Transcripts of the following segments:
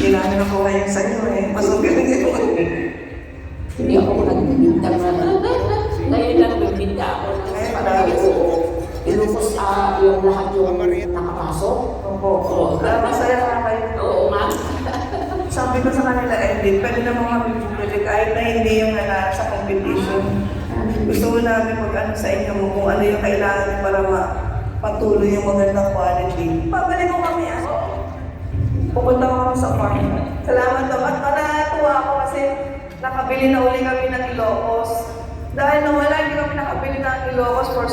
Hindi namin nakuha yung sa'yo eh. Mas magaling ito. Hindi ako nagbibinta na. Ngayon lang nagbibinta ako. Ngayon marami. Ilupos yung lahat yung nakapasok. Opo. Masaya ka kayo. Oo nga. Sabi ko sa kanila, Edith, pwede na mga bibili kahit na hindi yung sa competition. Gusto ko namin mag-ano sa inyo kung ano yung kailangan niyo para patuloy yung magandang quality. Pabalik mo kami pupunta ko kami sa farm. Salamat naman. Natuwa ako kasi nakabili na uli kami ng Ilocos. Dahil nawala, hindi kami nakabili ng Ilocos for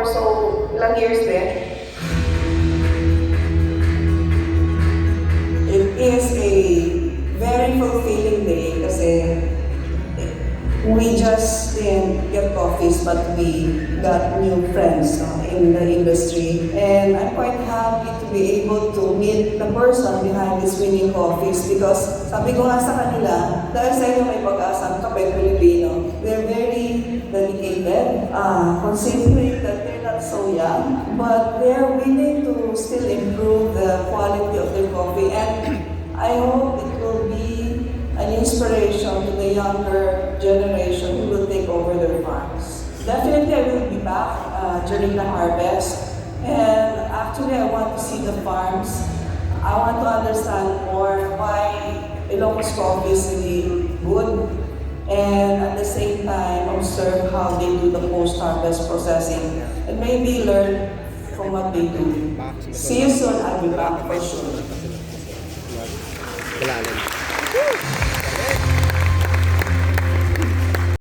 so ilang years din. It is a very fulfilling day kasi we just didn't get coffees but we got new friends in the industry. And I'm quite happy to be able to meet the person behind this winning coffees because sabi ko nga sa kanila, dahil sa inyo may pag-asa ang Kape Pilipino, they're very dedicated, considering that they're not so young, but they're willing to still improve the quality of their coffee. And I hope it will be an inspiration to the younger generation who will take over their farms. Definitely, I will be back during the harvest. And actually, I want to see the farms. I want to understand more why Ilocos coffee is really good. And at the same time, observe how they do the post-harvest processing. And maybe learn from what they do. See you soon. I'll be back for sure.